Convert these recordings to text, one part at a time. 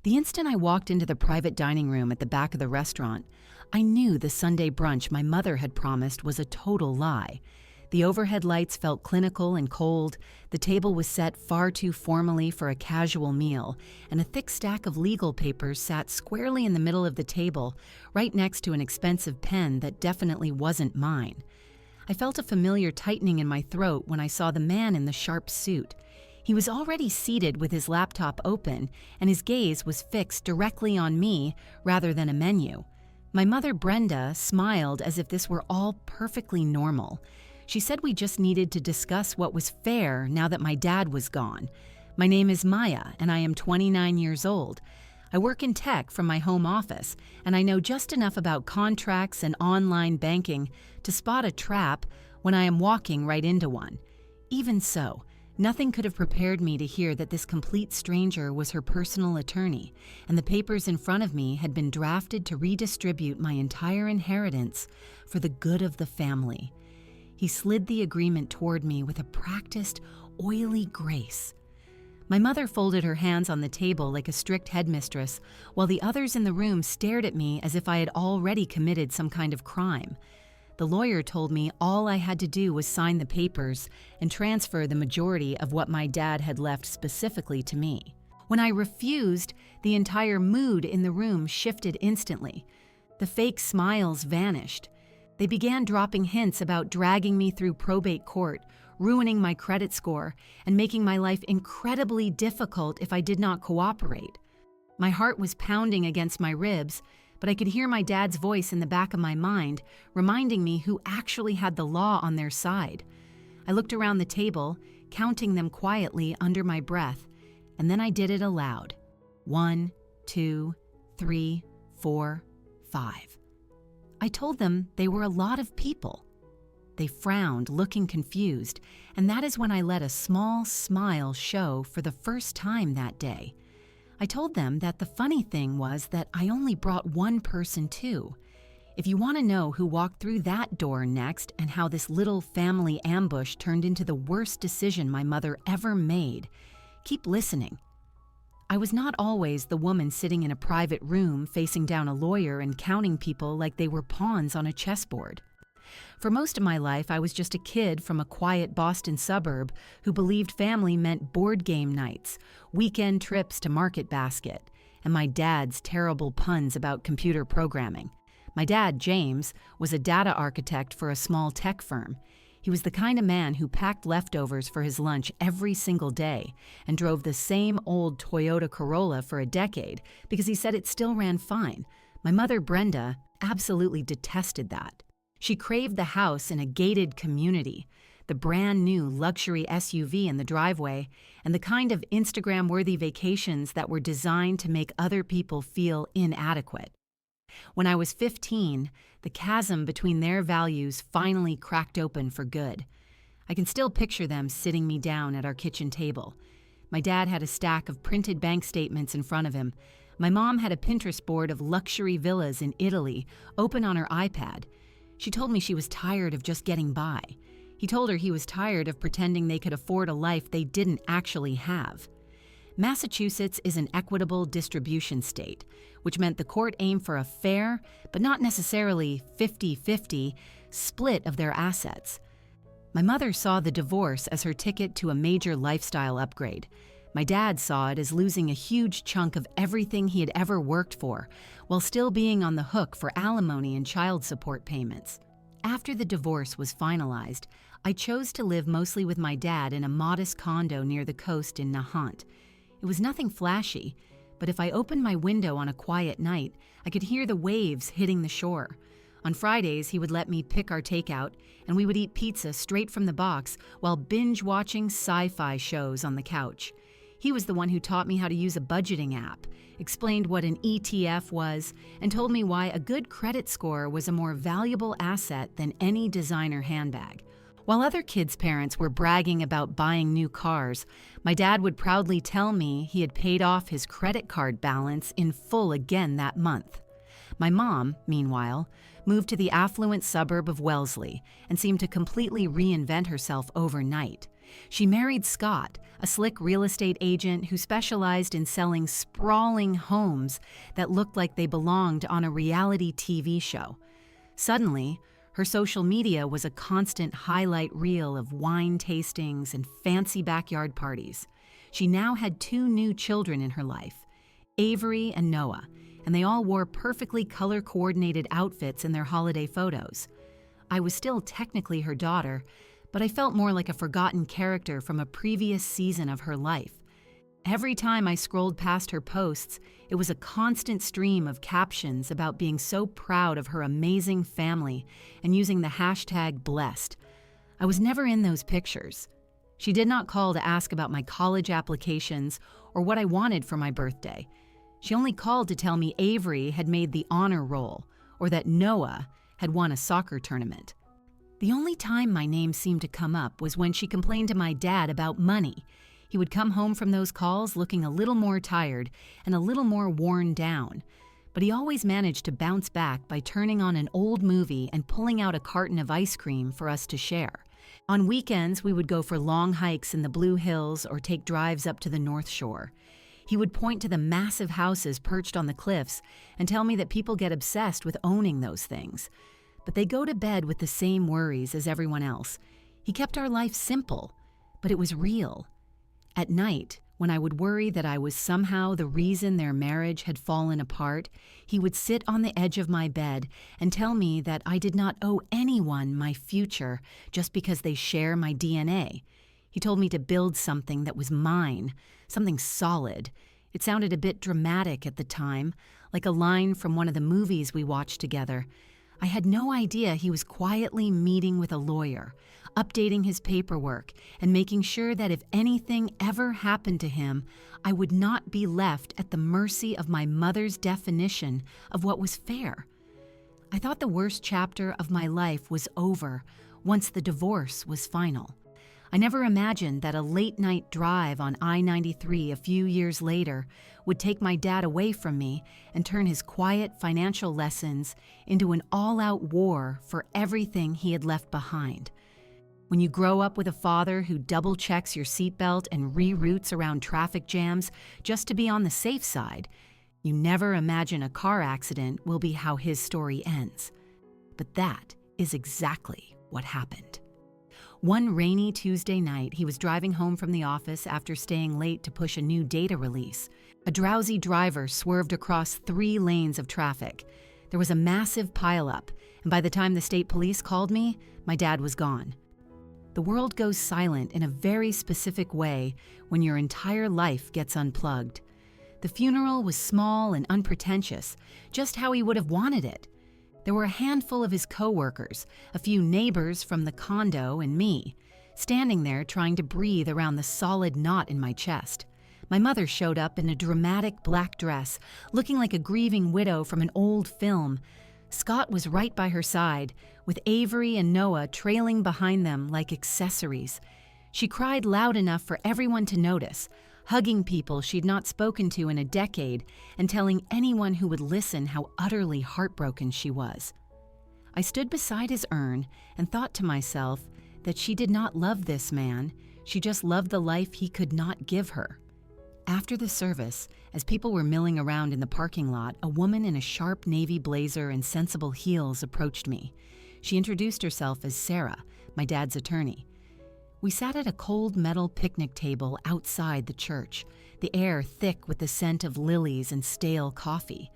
The instant I walked into the private dining room at the back of the restaurant, I knew the Sunday brunch my mother had promised was a total lie. The overhead lights felt clinical and cold, the table was set far too formally for a casual meal, and a thick stack of legal papers sat squarely in the middle of the table, right next to an expensive pen that definitely wasn't mine. I felt a familiar tightening in my throat when I saw the man in the sharp suit. He was already seated with his laptop open, and his gaze was fixed directly on me rather than a menu. My mother, Brenda, smiled as if this were all perfectly normal. She said we just needed to discuss what was fair now that my dad was gone. My name is Maya, and I am 29 years old. I work in tech from my home office, and I know just enough about contracts and online banking to spot a trap when I am walking right into one. Even so, nothing could have prepared me to hear that this complete stranger was her personal attorney, and the papers in front of me had been drafted to redistribute my entire inheritance for the good of the family. He slid the agreement toward me with a practiced, oily grace. My mother folded her hands on the table like a strict headmistress, while the others in the room stared at me as if I had already committed some kind of crime. The lawyer told me all I had to do was sign the papers and transfer the majority of what my dad had left specifically to me. When I refused, the entire mood in the room shifted instantly. The fake smiles vanished. They began dropping hints about dragging me through probate court, ruining my credit score, and making my life incredibly difficult if I did not cooperate. My heart was pounding against my ribs, but I could hear my dad's voice in the back of my mind, reminding me who actually had the law on their side. I looked around the table, counting them quietly under my breath, and then I did it aloud. 1, 2, 3, 4, 5. I told them they were a lot of people. They frowned, looking confused, and that is when I let a small smile show for the first time that day. I told them that the funny thing was that I only brought one person too. If you want to know who walked through that door next and how this little family ambush turned into the worst decision my mother ever made, keep listening. I was not always the woman sitting in a private room facing down a lawyer and counting people like they were pawns on a chessboard. For most of my life, I was just a kid from a quiet Boston suburb who believed family meant board game nights, weekend trips to Market Basket, and my dad's terrible puns about computer programming. My dad, James, was a data architect for a small tech firm. He was the kind of man who packed leftovers for his lunch every single day and drove the same old Toyota Corolla for a decade because he said it still ran fine. My mother, Brenda, absolutely detested that. She craved the house in a gated community, the brand new luxury SUV in the driveway, and the kind of Instagram-worthy vacations that were designed to make other people feel inadequate. When I was 15, the chasm between their values finally cracked open for good. I can still picture them sitting me down at our kitchen table. My dad had a stack of printed bank statements in front of him. My mom had a Pinterest board of luxury villas in Italy open on her iPad. She told me she was tired of just getting by. He told her he was tired of pretending they could afford a life they didn't actually have. Massachusetts is an equitable distribution state, which meant the court aimed for a fair, but not necessarily 50-50, split of their assets. My mother saw the divorce as her ticket to a major lifestyle upgrade. My dad saw it as losing a huge chunk of everything he had ever worked for, while still being on the hook for alimony and child support payments. After the divorce was finalized, I chose to live mostly with my dad in a modest condo near the coast in Nahant. It was nothing flashy, but if I opened my window on a quiet night, I could hear the waves hitting the shore. On Fridays, he would let me pick our takeout, and we would eat pizza straight from the box while binge-watching sci-fi shows on the couch. He was the one who taught me how to use a budgeting app, explained what an ETF was, and told me why a good credit score was a more valuable asset than any designer handbag. While other kids' parents were bragging about buying new cars, my dad would proudly tell me he had paid off his credit card balance in full again that month. My mom, meanwhile, moved to the affluent suburb of Wellesley and seemed to completely reinvent herself overnight. She married Scott, a slick real estate agent who specialized in selling sprawling homes that looked like they belonged on a reality TV show. Suddenly, her social media was a constant highlight reel of wine tastings and fancy backyard parties. She now had 2 new children in her life, Avery and Noah, and they all wore perfectly color-coordinated outfits in their holiday photos. I was still technically her daughter, but I felt more like a forgotten character from a previous season of her life. Every time I scrolled past her posts, it was a constant stream of captions about being so proud of her amazing family and using the hashtag blessed. I was never in those pictures. She did not call to ask about my college applications or what I wanted for my birthday. She only called to tell me Avery had made the honor roll or that Noah had won a soccer tournament. The only time my name seemed to come up was when she complained to my dad about money. He would come home from those calls looking a little more tired and a little more worn down, but he always managed to bounce back by turning on an old movie and pulling out a carton of ice cream for us to share. On weekends, we would go for long hikes in the Blue Hills or take drives up to the North Shore. He would point to the massive houses perched on the cliffs and tell me that people get obsessed with owning those things, but they go to bed with the same worries as everyone else. He kept our life simple, but it was real. At night, when I would worry that I was somehow the reason their marriage had fallen apart, he would sit on the edge of my bed and tell me that I did not owe anyone my future just because they share my DNA. He told me to build something that was mine, something solid. It sounded a bit dramatic at the time, like a line from one of the movies we watched together. I had no idea he was quietly meeting with a lawyer, updating his paperwork, and making sure that if anything ever happened to him, I would not be left at the mercy of my mother's definition of what was fair. I thought the worst chapter of my life was over once the divorce was final. I never imagined that a late-night drive on I-93 a few years later would take my dad away from me and turn his quiet financial lessons into an all-out war for everything he had left behind. When you grow up with a father who double-checks your seatbelt and reroutes around traffic jams just to be on the safe side, you never imagine a car accident will be how his story ends. But that is exactly what happened. One rainy Tuesday night, he was driving home from the office after staying late to push a new data release. A drowsy driver swerved across 3 lanes of traffic. There was a massive pileup, and by the time the state police called me, my dad was gone. The world goes silent in a very specific way when your entire life gets unplugged. The funeral was small and unpretentious, just how he would have wanted it. There were a handful of his co-workers, a few neighbors from the condo, and me, standing there trying to breathe around the solid knot in my chest. My mother showed up in a dramatic black dress, looking like a grieving widow from an old film. Scott was right by her side, with Avery and Noah trailing behind them like accessories. She cried loud enough for everyone to notice, hugging people she'd not spoken to in a decade and telling anyone who would listen how utterly heartbroken she was. I stood beside his urn and thought to myself that she did not love this man, she just loved the life he could not give her. After the service, as people were milling around in the parking lot, a woman in a sharp navy blazer and sensible heels approached me. She introduced herself as Sarah, my dad's attorney. We sat at a cold metal picnic table outside the church, the air thick with the scent of lilies and stale coffee.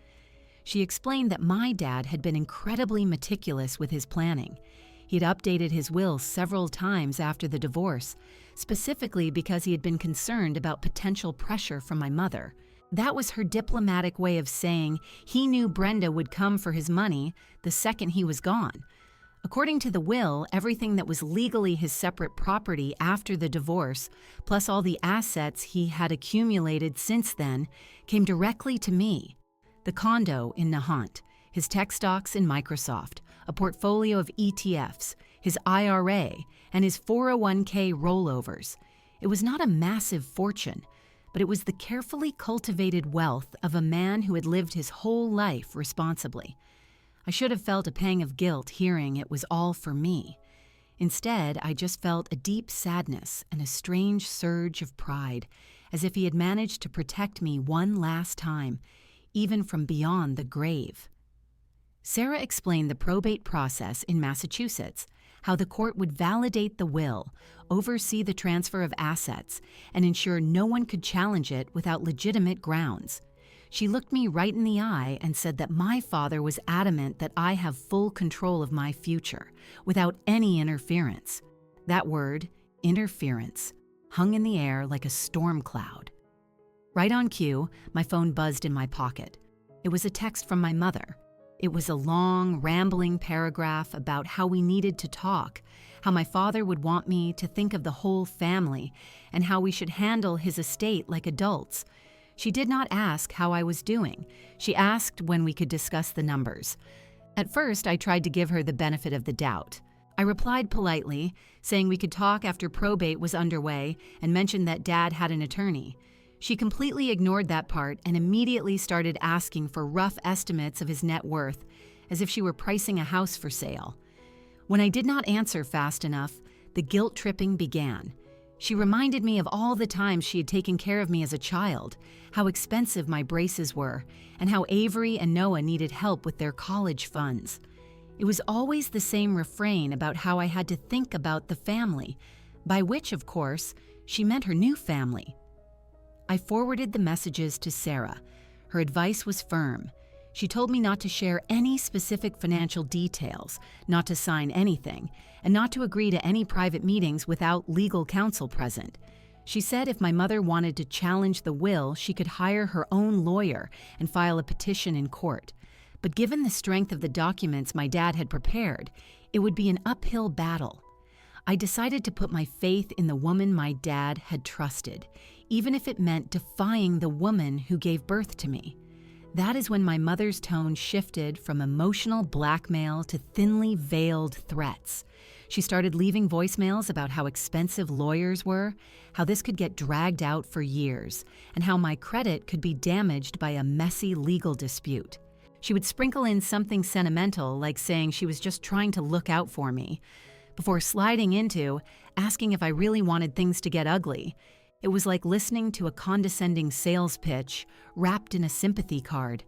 She explained that my dad had been incredibly meticulous with his planning. He'd updated his will several times after the divorce, specifically because he had been concerned about potential pressure from my mother. That was her diplomatic way of saying he knew Brenda would come for his money the second he was gone. According to the will, everything that was legally his separate property after the divorce, plus all the assets he had accumulated since then, came directly to me. The condo in Nahant, his tech stocks in Microsoft, a portfolio of ETFs, his IRA, and his 401k rollovers. It was not a massive fortune, but it was the carefully cultivated wealth of a man who had lived his whole life responsibly. I should have felt a pang of guilt hearing it was all for me. Instead, I just felt a deep sadness and a strange surge of pride, as if he had managed to protect me one last time, even from beyond the grave. Sarah explained the probate process in Massachusetts, how the court would validate the will, oversee the transfer of assets, and ensure no one could challenge it without legitimate grounds. She looked me right in the eye and said that my father was adamant that I have full control of my future, without any interference. That word, interference, hung in the air like a storm cloud. Right on cue, my phone buzzed in my pocket. It was a text from my mother. It was a long, rambling paragraph about how we needed to talk, how my father would want me to think of the whole family, and how we should handle his estate like adults. She did not ask how I was doing. She asked when we could discuss the numbers. At first, I tried to give her the benefit of the doubt. I replied politely, saying we could talk after probate was underway, and mentioned that Dad had an attorney. She completely ignored that part and immediately started asking for rough estimates of his net worth, as if she were pricing a house for sale. When I did not answer fast enough, the guilt-tripping began. She reminded me of all the times she had taken care of me as a child, how expensive my braces were, and how Avery and Noah needed help with their college funds. It was always the same refrain about how I had to think about the family, by which, of course, she meant her new family. I forwarded the messages to Sarah. Her advice was firm. She told me not to share any specific financial details, not to sign anything, and not to agree to any private meetings without legal counsel present. She said if my mother wanted to challenge the will, she could hire her own lawyer and file a petition in court. But given the strength of the documents my dad had prepared, it would be an uphill battle. I decided to put my faith in the woman my dad had trusted, even if it meant defying the woman who gave birth to me. That is when my mother's tone shifted from emotional blackmail to thinly veiled threats. She started leaving voicemails about how expensive lawyers were, how this could get dragged out for years, and how my credit could be damaged by a messy legal dispute. She would sprinkle in something sentimental, like saying she was just trying to look out for me, before sliding into asking if I really wanted things to get ugly. It was like listening to a condescending sales pitch wrapped in a sympathy card.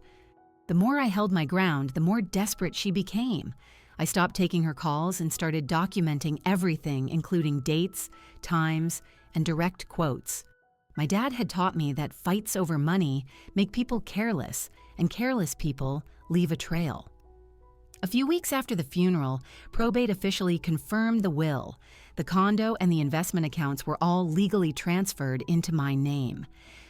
The more I held my ground, the more desperate she became. I stopped taking her calls and started documenting everything, including dates, times, and direct quotes. My dad had taught me that fights over money make people careless, and careless people leave a trail. A few weeks after the funeral, probate officially confirmed the will. The condo and the investment accounts were all legally transferred into my name.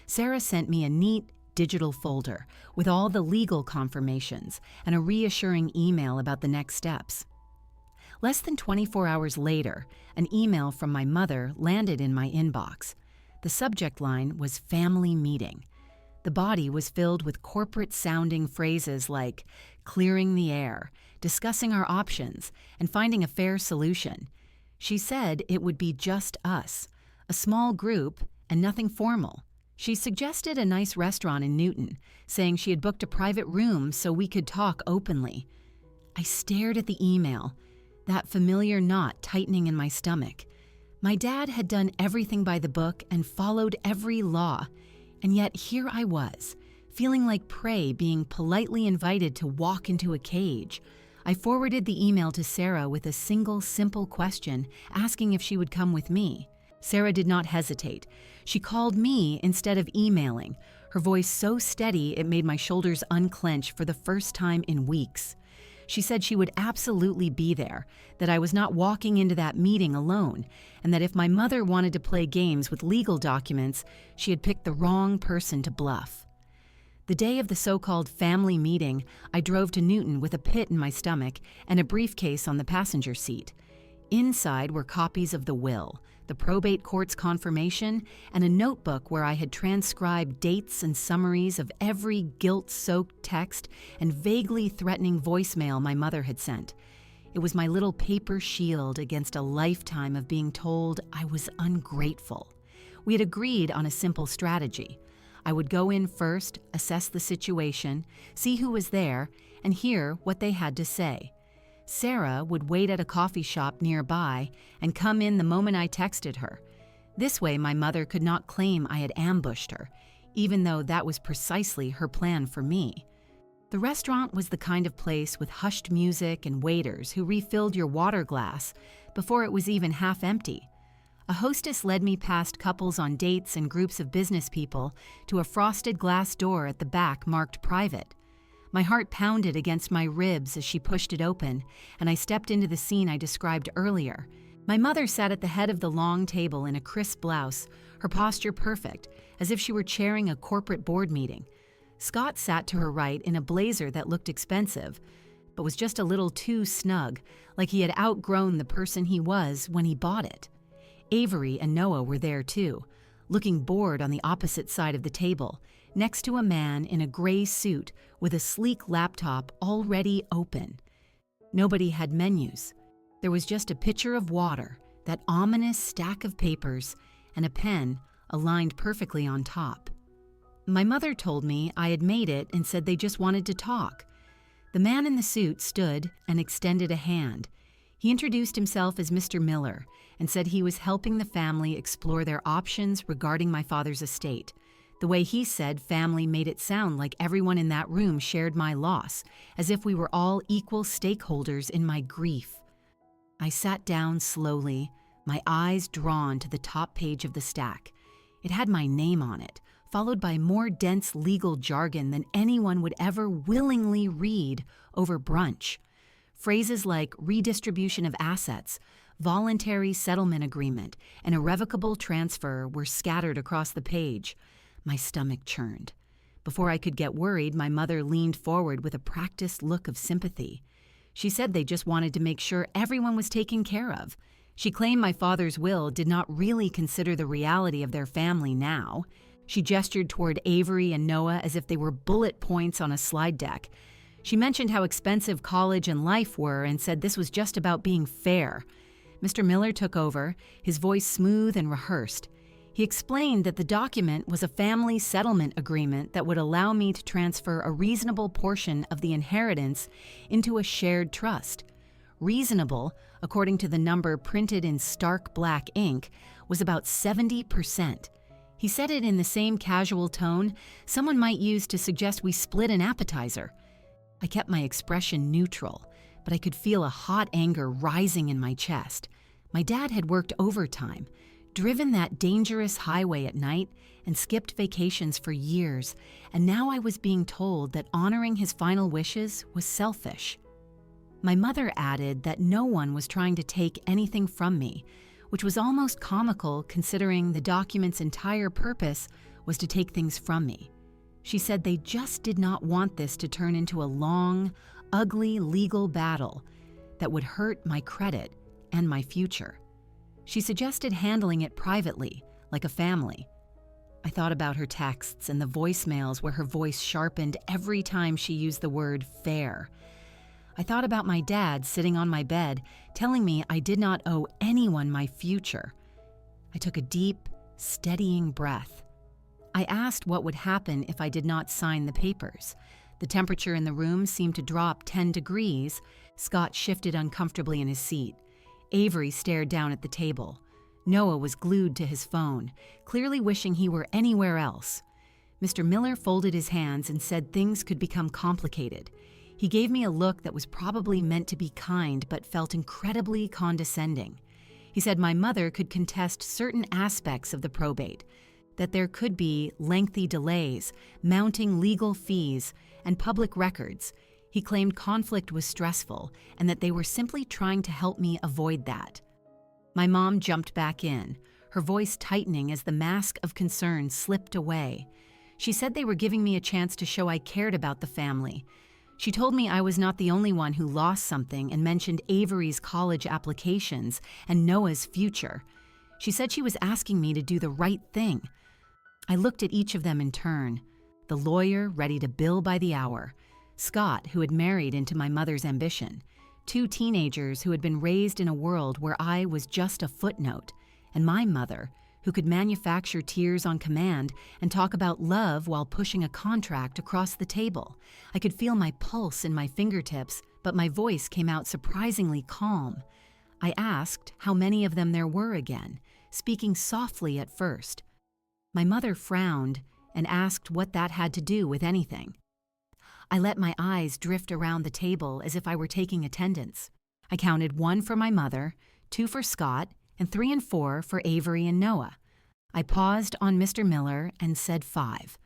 Sarah sent me a neat digital folder with all the legal confirmations and a reassuring email about the next steps. Less than 24 hours later, an email from my mother landed in my inbox. The subject line was family meeting. The body was filled with corporate-sounding phrases like clearing the air, discussing our options, and finding a fair solution. She said it would be just us, a small group, and nothing formal. She suggested a nice restaurant in Newton, saying she had booked a private room so we could talk openly. I stared at the email, that familiar knot tightening in my stomach. My dad had done everything by the book and followed every law, and yet here I was, feeling like prey being politely invited to walk into a cage. I forwarded the email to Sarah with a single simple question, asking if she would come with me. Sarah did not hesitate. She called me instead of emailing, her voice so steady it made my shoulders unclench for the first time in weeks. She said she would absolutely be there, that I was not walking into that meeting alone, and that if my mother wanted to play games with legal documents, she had picked the wrong person to bluff. The day of the so-called family meeting, I drove to Newton with a pit in my stomach and a briefcase on the passenger seat. Inside were copies of the will, the probate court's confirmation, and a notebook where I had transcribed dates and summaries of every guilt-soaked text and vaguely threatening voicemail my mother had sent. It was my little paper shield against a lifetime of being told I was ungrateful. We had agreed on a simple strategy. I would go in first, assess the situation, see who was there, and hear what they had to say. Sarah would wait at a coffee shop nearby and come in the moment I texted her. This way, my mother could not claim I had ambushed her, even though that was precisely her plan for me. The restaurant was the kind of place with hushed music and waiters who refilled your water glass before it was even half empty. A hostess led me past couples on dates and groups of business people to a frosted glass door at the back marked private. My heart pounded against my ribs as she pushed it open, and I stepped into the scene I described earlier. My mother sat at the head of the long table in a crisp blouse, her posture perfect, as if she were chairing a corporate board meeting. Scott sat to her right in a blazer that looked expensive, but was just a little too snug, like he had outgrown the person he was when he bought it. Avery and Noah were there too, looking bored on the opposite side of the table, next to a man in a gray suit with a sleek laptop already open. Nobody had menus. There was just a pitcher of water, that ominous stack of papers, and a pen aligned perfectly on top. My mother told me I had made it and said they just wanted to talk. The man in the suit stood and extended a hand. He introduced himself as Mr. Miller and said he was helping the family explore their options regarding my father's estate. The way he said family made it sound like everyone in that room shared my loss, as if we were all equal stakeholders in my grief. I sat down slowly, my eyes drawn to the top page of the stack. It had my name on it, followed by more dense legal jargon than anyone would ever willingly read over brunch. Phrases like redistribution of assets, voluntary settlement agreement, and irrevocable transfer were scattered across the page. My stomach churned. Before I could get worried, my mother leaned forward with a practiced look of sympathy. She said they just wanted to make sure everyone was taken care of. She claimed my father's will did not really consider the reality of their family now. She gestured toward Avery and Noah as if they were bullet points on a slide deck. She mentioned how expensive college and life were and said this was just about being fair. Mr. Miller took over, his voice smooth and rehearsed. He explained that the document was a family settlement agreement that would allow me to transfer a reasonable portion of the inheritance into a shared trust. Reasonable, according to the number printed in stark black ink, was about 70%. He said it in the same casual tone someone might use to suggest we split an appetizer. I kept my expression neutral, but I could feel a hot anger rising in my chest. My dad had worked overtime, driven that dangerous highway at night, and skipped vacations for years, and now I was being told that honoring his final wishes was selfish. My mother added that no one was trying to take anything from me, which was almost comical considering the document's entire purpose was to take things from me. She said they just did not want this to turn into a long, ugly legal battle that would hurt my credit and my future. She suggested handling it privately, like a family. I thought about her texts and the voicemails where her voice sharpened every time she used the word fair. I thought about my dad sitting on my bed, telling me I did not owe anyone my future. I took a deep, steadying breath. I asked what would happen if I did not sign the papers. The temperature in the room seemed to drop 10 degrees. Scott shifted uncomfortably in his seat. Avery stared down at the table. Noah was glued to his phone, clearly wishing he were anywhere else. Mr. Miller folded his hands and said things could become complicated. He gave me a look that was probably meant to be kind but felt incredibly condescending. He said my mother could contest certain aspects of the probate, that there could be lengthy delays, mounting legal fees, and public records. He claimed conflict was stressful and that they were simply trying to help me avoid that. My mom jumped back in, her voice tightening as the mask of concern slipped away. She said they were giving me a chance to show I cared about the family. She told me I was not the only one who lost something and mentioned Avery's college applications and Noah's future. She said she was asking me to do the right thing. I looked at each of them in turn. The lawyer ready to bill by the hour. Scott, who had married into my mother's ambition. 2 teenagers who had been raised in a world where I was just a footnote. And my mother, who could manufacture tears on command and talk about love while pushing a contract across the table. I could feel my pulse in my fingertips, but my voice came out surprisingly calm. I asked how many of them there were again, speaking softly at first. My mother frowned and asked what that had to do with anything. I let my eyes drift around the table as if I were taking attendance. I counted 1 for my mother, 2 for Scott, and 3 and 4 for Avery and Noah. I paused on Mr. Miller and said 5.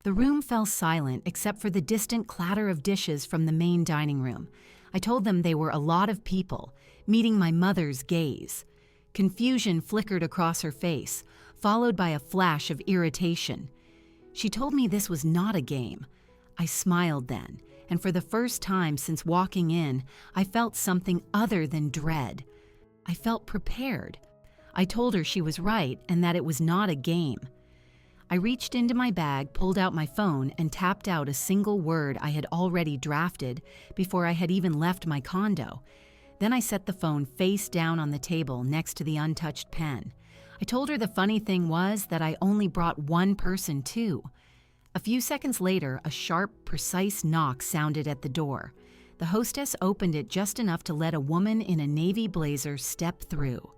The room fell silent except for the distant clatter of dishes from the main dining room. I told them they were a lot of people, meeting my mother's gaze. Confusion flickered across her face, followed by a flash of irritation. She told me this was not a game. I smiled then, and for the first time since walking in, I felt something other than dread. I felt prepared. I told her she was right and that it was not a game. I reached into my bag, pulled out my phone, and tapped out a single word I had already drafted before I had even left my condo. Then I set the phone face down on the table next to the untouched pen. I told her the funny thing was that I only brought 1 person too. A few seconds later, a sharp, precise knock sounded at the door. The hostess opened it just enough to let a woman in a navy blazer step through.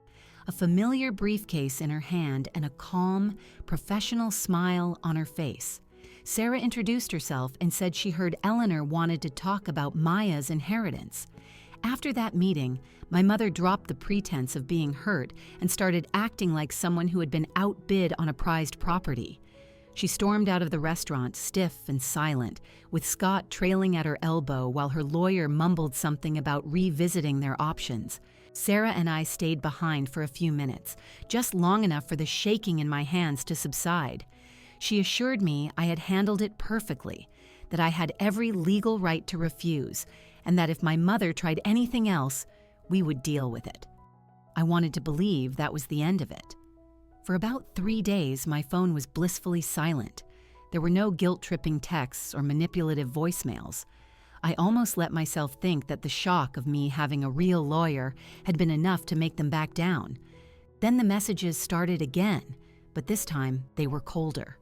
A familiar briefcase in her hand and a calm, professional smile on her face. Sarah introduced herself and said she heard Eleanor wanted to talk about Maya's inheritance. After that meeting, my mother dropped the pretense of being hurt and started acting like someone who had been outbid on a prized property. She stormed out of the restaurant, stiff and silent, with Scott trailing at her elbow while her lawyer mumbled something about revisiting their options. Sarah and I stayed behind for a few minutes, just long enough for the shaking in my hands to subside. She assured me I had handled it perfectly, that I had every legal right to refuse, and that if my mother tried anything else, we would deal with it. I wanted to believe that was the end of it. For about 3 days, my phone was blissfully silent. There were no guilt-tripping texts or manipulative voicemails. I almost let myself think that the shock of me having a real lawyer had been enough to make them back down. Then the messages started again, but this time they were colder.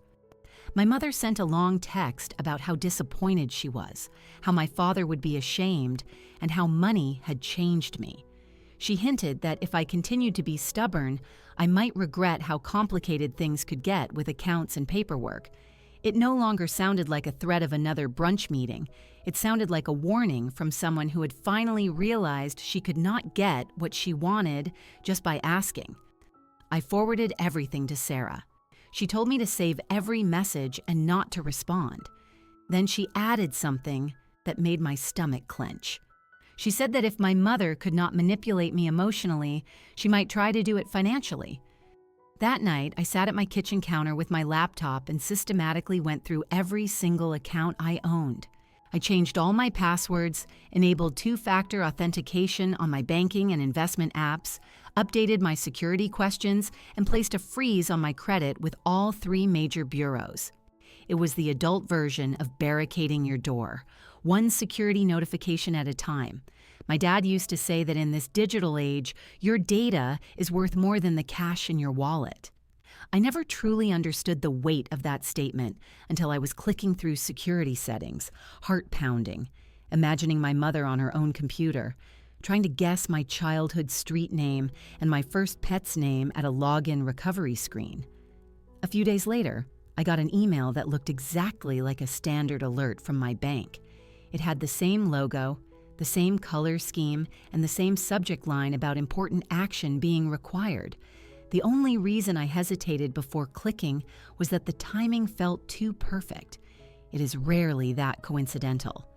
My mother sent a long text about how disappointed she was, how my father would be ashamed, and how money had changed me. She hinted that if I continued to be stubborn, I might regret how complicated things could get with accounts and paperwork. It no longer sounded like a threat of another brunch meeting. It sounded like a warning from someone who had finally realized she could not get what she wanted just by asking. I forwarded everything to Sarah. She told me to save every message and not to respond. Then she added something that made my stomach clench. She said that if my mother could not manipulate me emotionally, she might try to do it financially. That night, I sat at my kitchen counter with my laptop and systematically went through every single account I owned. I changed all my passwords, enabled 2-factor authentication on my banking and investment apps, updated my security questions, and placed a freeze on my credit with all 3 major bureaus. It was the adult version of barricading your door, one security notification at a time. My dad used to say that in this digital age, your data is worth more than the cash in your wallet. I never truly understood the weight of that statement until I was clicking through security settings, heart pounding, imagining my mother on her own computer, trying to guess my childhood street name and my first pet's name at a login recovery screen. A few days later, I got an email that looked exactly like a standard alert from my bank. It had the same logo, the same color scheme, and the same subject line about important action being required. The only reason I hesitated before clicking was that the timing felt too perfect. It is rarely that coincidental.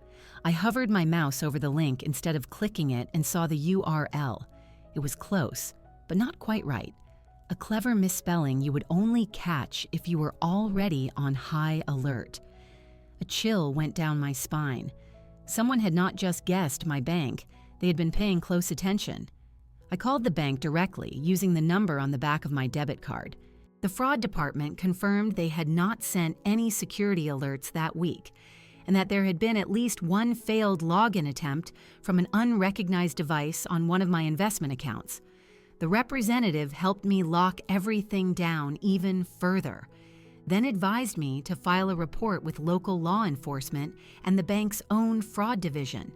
I hovered my mouse over the link instead of clicking it and saw the URL. It was close, but not quite right. A clever misspelling you would only catch if you were already on high alert. A chill went down my spine. Someone had not just guessed my bank, they had been paying close attention. I called the bank directly, using the number on the back of my debit card. The fraud department confirmed they had not sent any security alerts that week, and that there had been at least one failed login attempt from an unrecognized device on one of my investment accounts. The representative helped me lock everything down even further, then advised me to file a report with local law enforcement and the bank's own fraud division.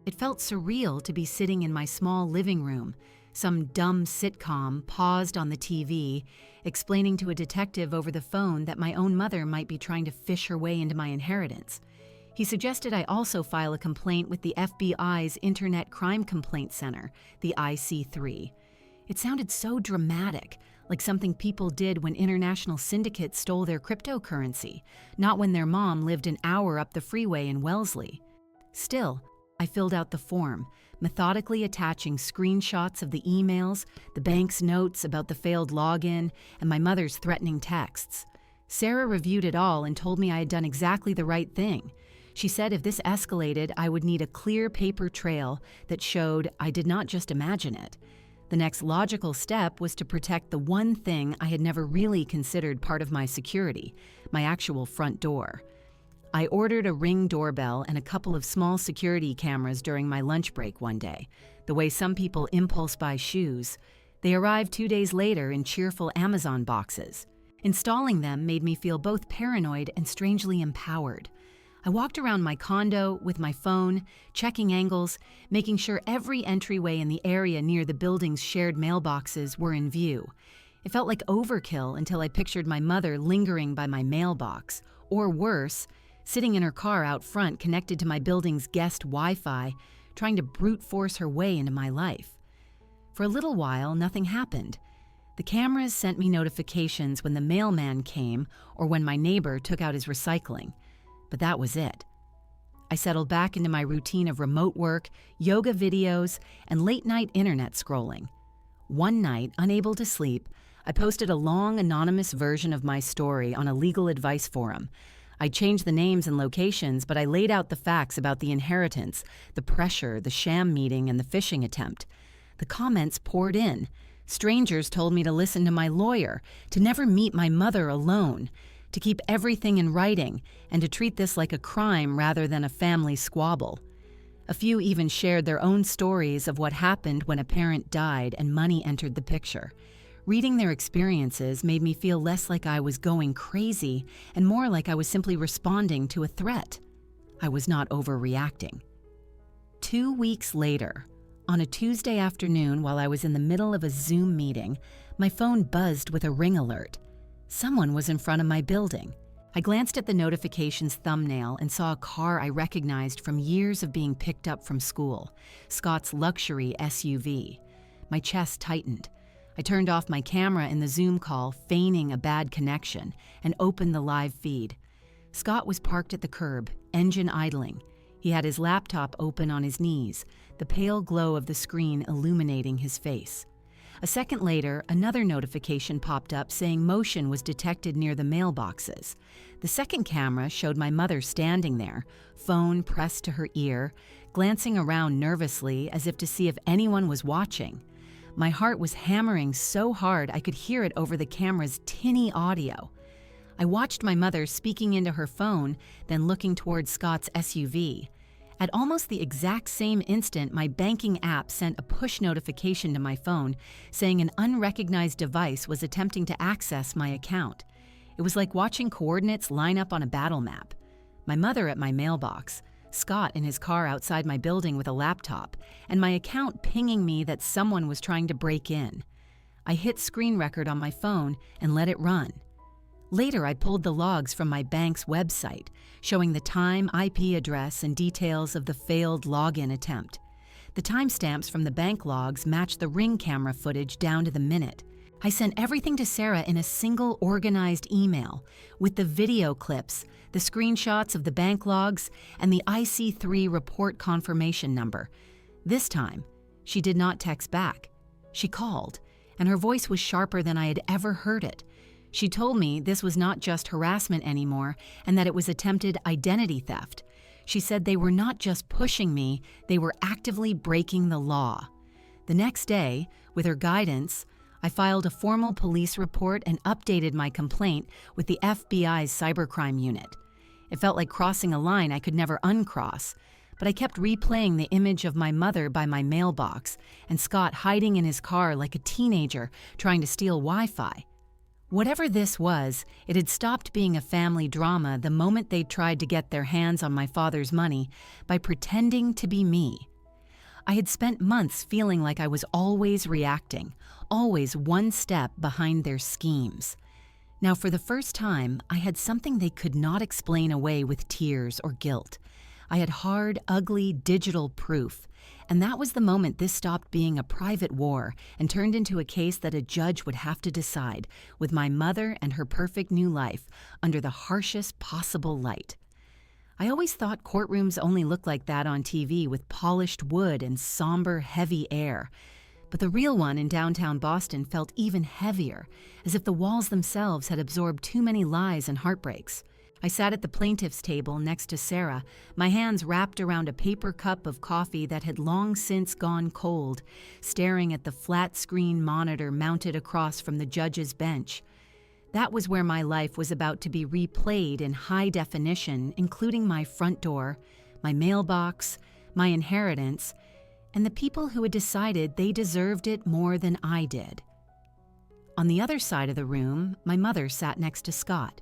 It felt surreal to be sitting in my small living room, some dumb sitcom paused on the TV, explaining to a detective over the phone that my own mother might be trying to fish her way into my inheritance. He suggested I also file a complaint with the FBI's Internet Crime Complaint Center, the IC3. It sounded so dramatic, like something people did when international syndicates stole their cryptocurrency, not when their mom lived an hour up the freeway in Wellesley. Still, I filled out the form, methodically attaching screenshots of the emails, the bank's notes about the failed login, and my mother's threatening texts. Sarah reviewed it all and told me I had done exactly the right thing. She said if this escalated, I would need a clear paper trail that showed I did not just imagine it. The next logical step was to protect the one thing I had never really considered part of my security, my actual front door. I ordered a Ring doorbell and a couple of small security cameras during my lunch break one day, the way some people impulse buy shoes. They arrived 2 days later in cheerful Amazon boxes. Installing them made me feel both paranoid and strangely empowered. I walked around my condo with my phone, checking angles, making sure every entryway in the area near the building's shared mailboxes were in view. It felt like overkill until I pictured my mother lingering by my mailbox, or worse, sitting in her car out front connected to my building's guest Wi-Fi, trying to brute force her way into my life. For a little while, nothing happened. The cameras sent me notifications when the mailman came or when my neighbor took out his recycling. But that was it. I settled back into my routine of remote work, yoga videos, and late-night internet scrolling. One night, unable to sleep, I posted a long, anonymous version of my story on a legal advice forum. I changed the names and locations, but I laid out the facts about the inheritance, the pressure, the sham meeting, and the phishing attempt. The comments poured in. Strangers told me to listen to my lawyer, to never meet my mother alone, to keep everything in writing, and to treat this like a crime rather than a family squabble. A few even shared their own stories of what happened when a parent died and money entered the picture. Reading their experiences made me feel less like I was going crazy and more like I was simply responding to a threat. I was not overreacting. 2 weeks later, on a Tuesday afternoon while I was in the middle of a Zoom meeting, my phone buzzed with a ring alert. Someone was in front of my building. I glanced at the notification's thumbnail and saw a car I recognized from years of being picked up from school, Scott's luxury SUV. My chest tightened. I turned off my camera in the Zoom call, feigning a bad connection, and opened the live feed. Scott was parked at the curb, engine idling. He had his laptop open on his knees, the pale glow of the screen illuminating his face. A second later, another notification popped up saying motion was detected near the mailboxes. The second camera showed my mother standing there, phone pressed to her ear, glancing around nervously as if to see if anyone was watching. My heart was hammering so hard I could hear it over the camera's tinny audio. I watched my mother speaking into her phone, then looking towards Scott's SUV. At almost the exact same instant, my banking app sent a push notification to my phone saying an unrecognized device was attempting to access my account. It was like watching coordinates line up on a battle map. My mother at my mailbox, Scott in his car outside my building with a laptop, and my account pinging me that someone was trying to break in. I hit screen record on my phone and let it run. Later, I pulled the logs from my bank's website, showing the time, IP address, and details of the failed login attempt. The timestamps from the bank logs matched the Ring camera footage down to the minute. I sent everything to Sarah in a single organized email, with the video clips, the screenshots of the bank logs, and the IC3 report confirmation number. This time, she did not text back. She called, and her voice was sharper than I had ever heard it. She told me this was not just harassment anymore and that it was attempted identity theft. She said they were not just pushing me, they were actively breaking the law. The next day, with her guidance, I filed a formal police report and updated my complaint with the FBI's cybercrime unit. It felt like crossing a line I could never uncross, but I kept replaying the image of my mother by my mailbox and Scott hiding in his car like a teenager trying to steal Wi-Fi. Whatever this was, it had stopped being a family drama the moment they'd tried to get their hands on my father's money by pretending to be me. I had spent months feeling like I was always reacting, always one step behind their schemes. Now, for the first time, I had something they could not explain away with tears or guilt. I had hard, ugly, digital proof, and that was the moment this stopped being a private war and turned into a case that a judge would have to decide, with my mother and her perfect new life under the harshest possible light. I always thought courtrooms only looked like that on TV with polished wood and somber, heavy air. But the real one in downtown Boston felt even heavier, as if the walls themselves had absorbed too many lies and heartbreaks. I sat at the plaintiff's table next to Sarah, my hands wrapped around a paper cup of coffee that had long since gone cold, staring at the flat-screen monitor mounted across from the judge's bench. That was where my life was about to be replayed in high definition, including my front door, my mailbox, my inheritance, and the people who had decided they deserved it more than I did. On the other side of the room, my mother sat next to Scott.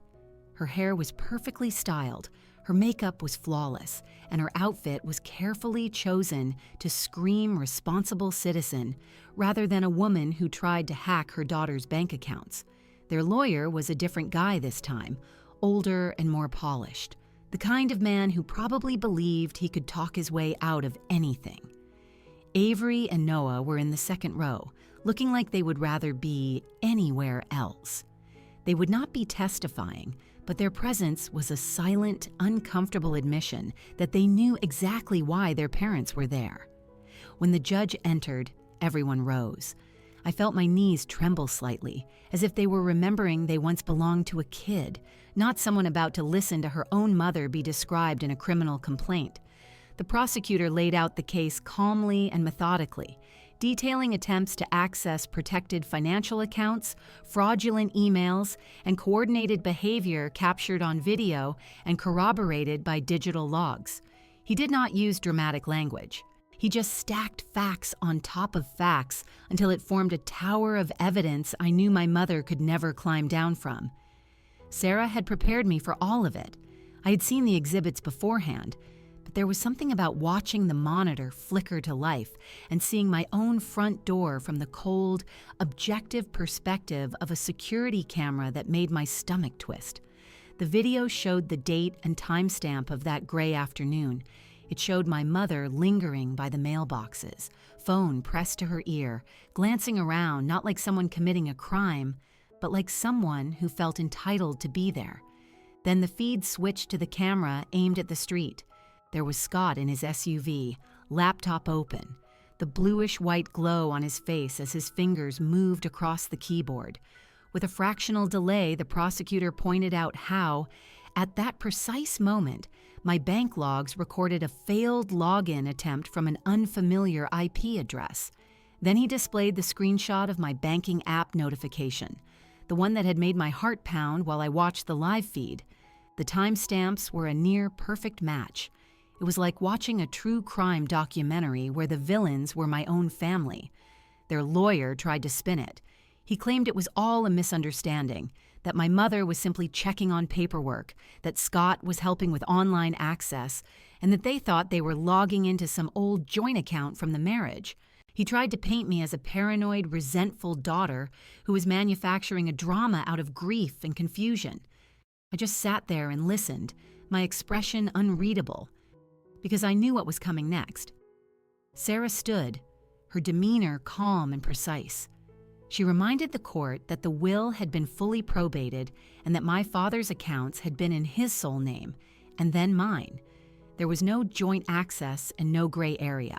Her hair was perfectly styled, her makeup was flawless, and her outfit was carefully chosen to scream responsible citizen rather than a woman who tried to hack her daughter's bank accounts. Their lawyer was a different guy this time, older and more polished, the kind of man who probably believed he could talk his way out of anything. Avery and Noah were in the second row, looking like they would rather be anywhere else. They would not be testifying, but their presence was a silent, uncomfortable admission that they knew exactly why their parents were there. When the judge entered, everyone rose. I felt my knees tremble slightly, as if they were remembering they once belonged to a kid, not someone about to listen to her own mother be described in a criminal complaint. The prosecutor laid out the case calmly and methodically, detailing attempts to access protected financial accounts, fraudulent emails, and coordinated behavior captured on video and corroborated by digital logs. He did not use dramatic language. He just stacked facts on top of facts until it formed a tower of evidence I knew my mother could never climb down from. Sarah had prepared me for all of it. I had seen the exhibits beforehand, but there was something about watching the monitor flicker to life and seeing my own front door from the cold, objective perspective of a security camera that made my stomach twist. The video showed the date and timestamp of that gray afternoon. It showed my mother lingering by the mailboxes, phone pressed to her ear, glancing around not like someone committing a crime, but like someone who felt entitled to be there. Then the feed switched to the camera aimed at the street. There was Scott in his SUV, laptop open, the bluish-white glow on his face as his fingers moved across the keyboard. With a fractional delay, the prosecutor pointed out how, at that precise moment, my bank logs recorded a failed login attempt from an unfamiliar IP address. Then he displayed the screenshot of my banking app notification, the one that had made my heart pound while I watched the live feed. The timestamps were a near-perfect match. It was like watching a true crime documentary where the villains were my own family. Their lawyer tried to spin it. He claimed it was all a misunderstanding, that my mother was simply checking on paperwork, that Scott was helping with online access, and that they thought they were logging into some old joint account from the marriage. He tried to paint me as a paranoid, resentful daughter who was manufacturing a drama out of grief and confusion. I just sat there and listened, my expression unreadable, because I knew what was coming next. Sarah stood, her demeanor calm and precise. She reminded the court that the will had been fully probated and that my father's accounts had been in his sole name, and then mine. There was no joint access and no gray area.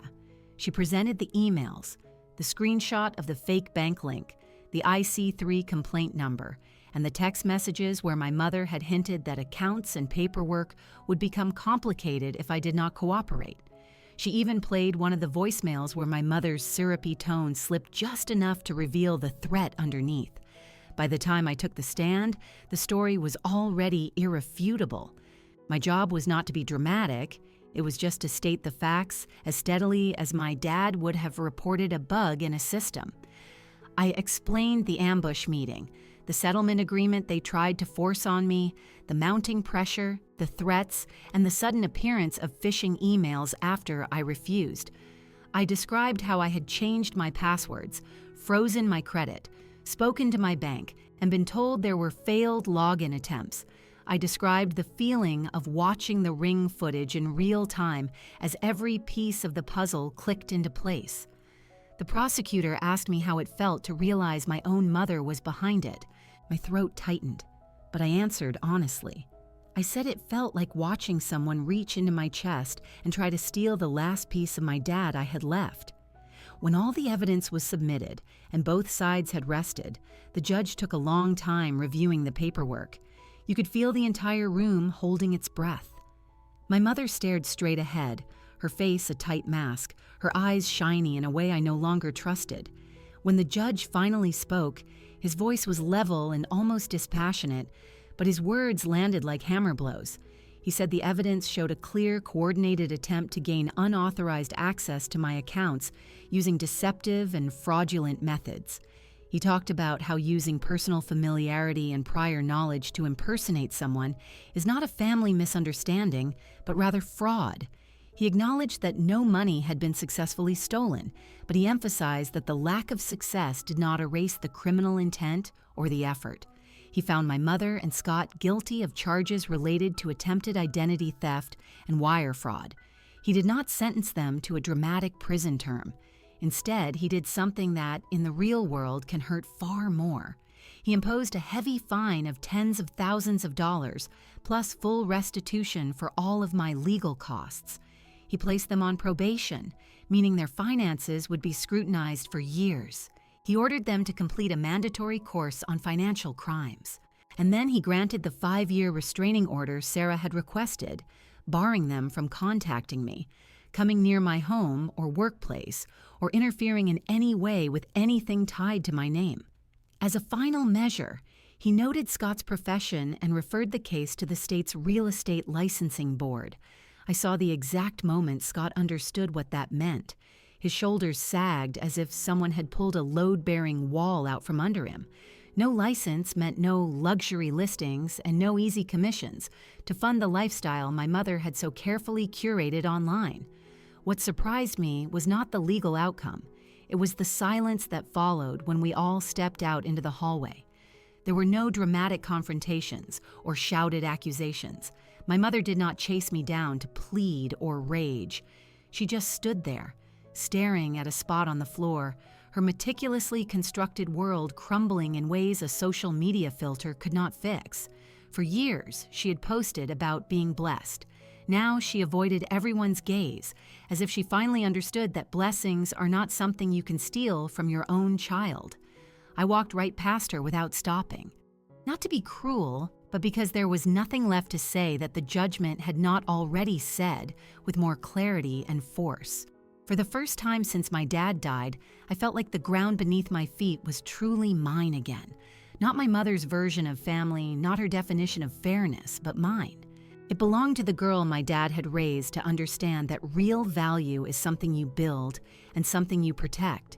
She presented the emails, the screenshot of the fake bank link, the IC3 complaint number, and the text messages where my mother had hinted that accounts and paperwork would become complicated if I did not cooperate. She even played one of the voicemails where my mother's syrupy tone slipped just enough to reveal the threat underneath. By the time I took the stand, the story was already irrefutable. My job was not to be dramatic, It was just to state the facts as steadily as my dad would have reported a bug in a system. I explained the ambush meeting, the settlement agreement they tried to force on me, the mounting pressure, the threats, and the sudden appearance of phishing emails after I refused. I described how I had changed my passwords, frozen my credit, spoken to my bank, and been told there were failed login attempts. I described the feeling of watching the Ring footage in real time as every piece of the puzzle clicked into place. The prosecutor asked me how it felt to realize my own mother was behind it. My throat tightened, but I answered honestly. I said it felt like watching someone reach into my chest and try to steal the last piece of my dad I had left. When all the evidence was submitted and both sides had rested, the judge took a long time reviewing the paperwork. You could feel the entire room holding its breath. My mother stared straight ahead, her face a tight mask, her eyes shiny in a way I no longer trusted. When the judge finally spoke, his voice was level and almost dispassionate, but his words landed like hammer blows. He said the evidence showed a clear, coordinated attempt to gain unauthorized access to my accounts using deceptive and fraudulent methods. He talked about how using personal familiarity and prior knowledge to impersonate someone is not a family misunderstanding, but rather fraud. He acknowledged that no money had been successfully stolen, but he emphasized that the lack of success did not erase the criminal intent or the effort. He found my mother and Scott guilty of charges related to attempted identity theft and wire fraud. He did not sentence them to a dramatic prison term. Instead, he did something that, in the real world, can hurt far more. He imposed a heavy fine of tens of thousands of dollars, plus full restitution for all of my legal costs. He placed them on probation, meaning their finances would be scrutinized for years. He ordered them to complete a mandatory course on financial crimes. And then he granted the 5-year restraining order Sarah had requested, barring them from contacting me, coming near my home or workplace, or interfering in any way with anything tied to my name. As a final measure, he noted Scott's profession and referred the case to the state's real estate licensing board. I saw the exact moment Scott understood what that meant. His shoulders sagged as if someone had pulled a load-bearing wall out from under him. No license meant no luxury listings and no easy commissions to fund the lifestyle my mother had so carefully curated online. What surprised me was not the legal outcome. It was the silence that followed when we all stepped out into the hallway. There were no dramatic confrontations or shouted accusations. My mother did not chase me down to plead or rage. She just stood there, staring at a spot on the floor, her meticulously constructed world crumbling in ways a social media filter could not fix. For years, she had posted about being blessed. Now she avoided everyone's gaze, as if she finally understood that blessings are not something you can steal from your own child. I walked right past her without stopping. Not to be cruel, but because there was nothing left to say that the judgment had not already said with more clarity and force. For the first time since my dad died, I felt like the ground beneath my feet was truly mine again. Not my mother's version of family, not her definition of fairness, but mine. It belonged to the girl my dad had raised to understand that real value is something you build and something you protect,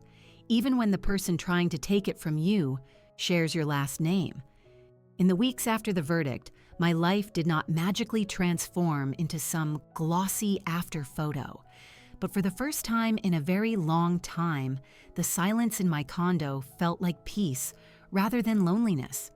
even when the person trying to take it from you shares your last name. In the weeks after the verdict, my life did not magically transform into some glossy after photo. But for the first time in a very long time, the silence in my condo felt like peace rather than loneliness.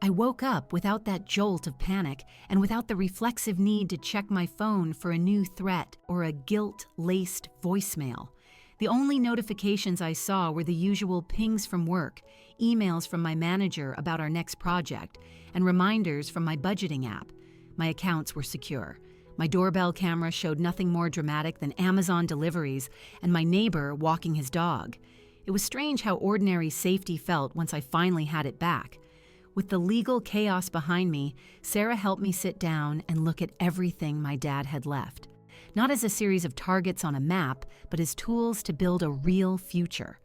I woke up without that jolt of panic and without the reflexive need to check my phone for a new threat or a guilt-laced voicemail. The only notifications I saw were the usual pings from work, emails from my manager about our next project, and reminders from my budgeting app. My accounts were secure. My doorbell camera showed nothing more dramatic than Amazon deliveries and my neighbor walking his dog. It was strange how ordinary safety felt once I finally had it back. With the legal chaos behind me, Sarah helped me sit down and look at everything my dad had left. Not as a series of targets on a map, but as tools to build a real future.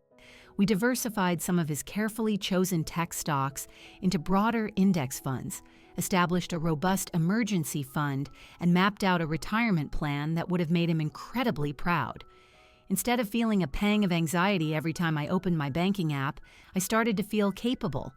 We diversified some of his carefully chosen tech stocks into broader index funds, established a robust emergency fund, and mapped out a retirement plan that would have made him incredibly proud. Instead of feeling a pang of anxiety every time I opened my banking app, I started to feel capable.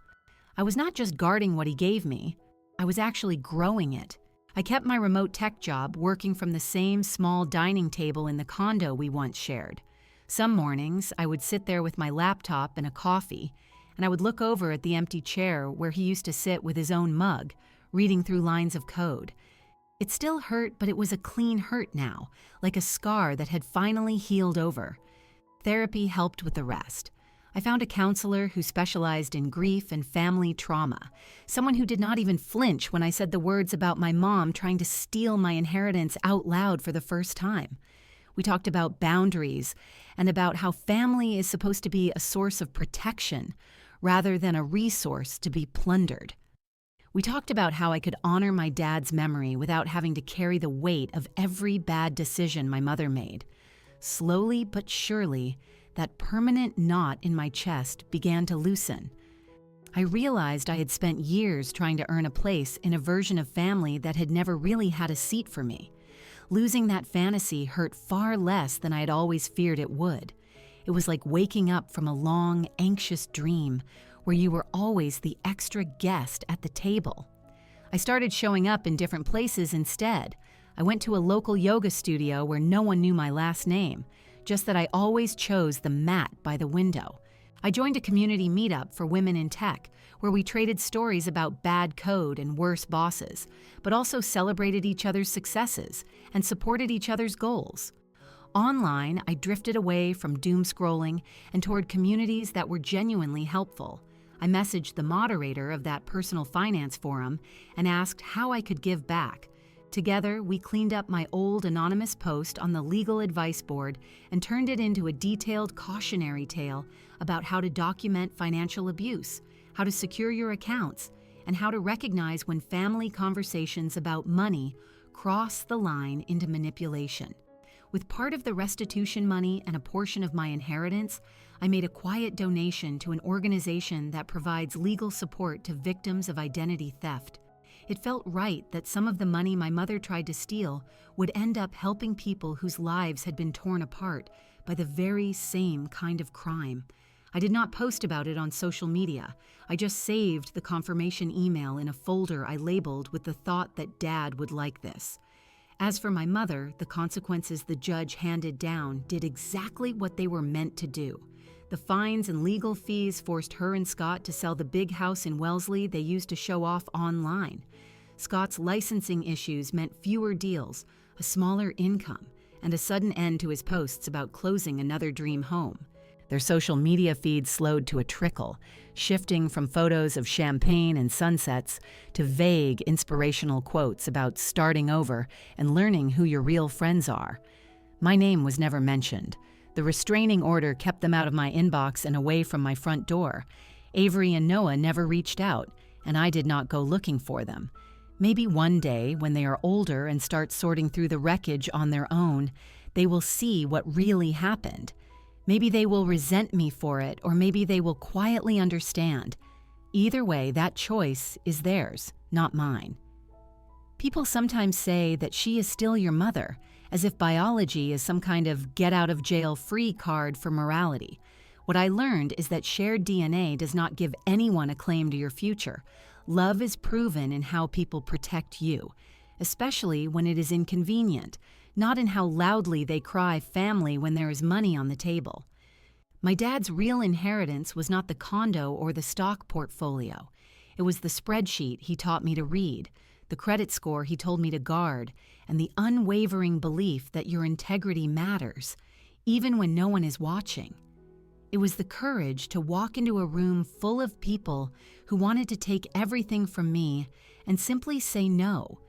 I was not just guarding what he gave me, I was actually growing it. I kept my remote tech job working from the same small dining table in the condo we once shared. Some mornings, I would sit there with my laptop and a coffee, and I would look over at the empty chair where he used to sit with his own mug, reading through lines of code. It still hurt, but it was a clean hurt now, like a scar that had finally healed over. Therapy helped with the rest. I found a counselor who specialized in grief and family trauma, someone who did not even flinch when I said the words about my mom trying to steal my inheritance out loud for the first time. We talked about boundaries and about how family is supposed to be a source of protection rather than a resource to be plundered. We talked about how I could honor my dad's memory without having to carry the weight of every bad decision my mother made. Slowly but surely, that permanent knot in my chest began to loosen. I realized I had spent years trying to earn a place in a version of family that had never really had a seat for me. Losing that fantasy hurt far less than I had always feared it would. It was like waking up from a long, anxious dream where you were always the extra guest at the table. I started showing up in different places instead. I went to a local yoga studio where no one knew my last name, just that I always chose the mat by the window. I joined a community meetup for women in tech, where we traded stories about bad code and worse bosses, but also celebrated each other's successes and supported each other's goals. Online, I drifted away from doom scrolling and toward communities that were genuinely helpful. I messaged the moderator of that personal finance forum and asked how I could give back. Together, we cleaned up my old anonymous post on the legal advice board and turned it into a detailed cautionary tale about how to document financial abuse, how to secure your accounts, and how to recognize when family conversations about money cross the line into manipulation. With part of the restitution money and a portion of my inheritance, I made a quiet donation to an organization that provides legal support to victims of identity theft. It felt right that some of the money my mother tried to steal would end up helping people whose lives had been torn apart by the very same kind of crime. I did not post about it on social media. I just saved the confirmation email in a folder I labeled with the thought that Dad would like this. As for my mother, the consequences the judge handed down did exactly what they were meant to do. The fines and legal fees forced her and Scott to sell the big house in Wellesley they used to show off online. Scott's licensing issues meant fewer deals, a smaller income, and a sudden end to his posts about closing another dream home. Their social media feed slowed to a trickle, shifting from photos of champagne and sunsets to vague, inspirational quotes about starting over and learning who your real friends are. My name was never mentioned. The restraining order kept them out of my inbox and away from my front door. Avery and Noah never reached out, and I did not go looking for them. Maybe one day, when they are older and start sorting through the wreckage on their own, they will see what really happened. Maybe they will resent me for it, or maybe they will quietly understand. Either way, that choice is theirs, not mine. People sometimes say that she is still your mother, as if biology is some kind of get-out-of-jail-free card for morality. What I learned is that shared DNA does not give anyone a claim to your future. Love is proven in how people protect you, especially when it is inconvenient, not in how loudly they cry family when there is money on the table. My dad's real inheritance was not the condo or the stock portfolio. It was the spreadsheet he taught me to read, the credit score he told me to guard, and the unwavering belief that your integrity matters, even when no one is watching. It was the courage to walk into a room full of people who wanted to take everything from me and simply say no.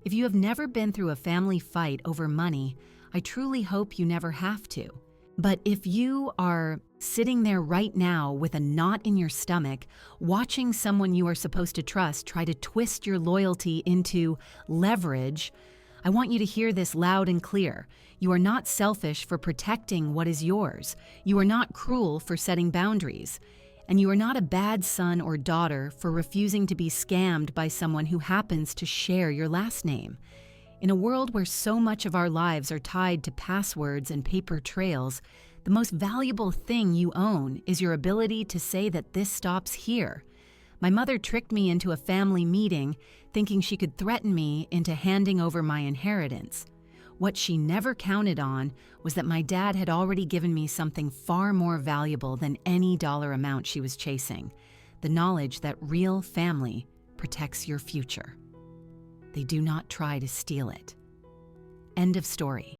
If you have never been through a family fight over money, I truly hope you never have to. But if you are sitting there right now with a knot in your stomach, watching someone you are supposed to trust try to twist your loyalty into leverage, I want you to hear this loud and clear. You are not selfish for protecting what is yours. You are not cruel for setting boundaries. And you are not a bad son or daughter for refusing to be scammed by someone who happens to share your last name. In a world where so much of our lives are tied to passwords and paper trails, the most valuable thing you own is your ability to say that this stops here. My mother tricked me into a family meeting, thinking she could threaten me into handing over my inheritance. What she never counted on was that my dad had already given me something far more valuable than any dollar amount she was chasing: the knowledge that real family protects your future. They do not try to steal it. End of story.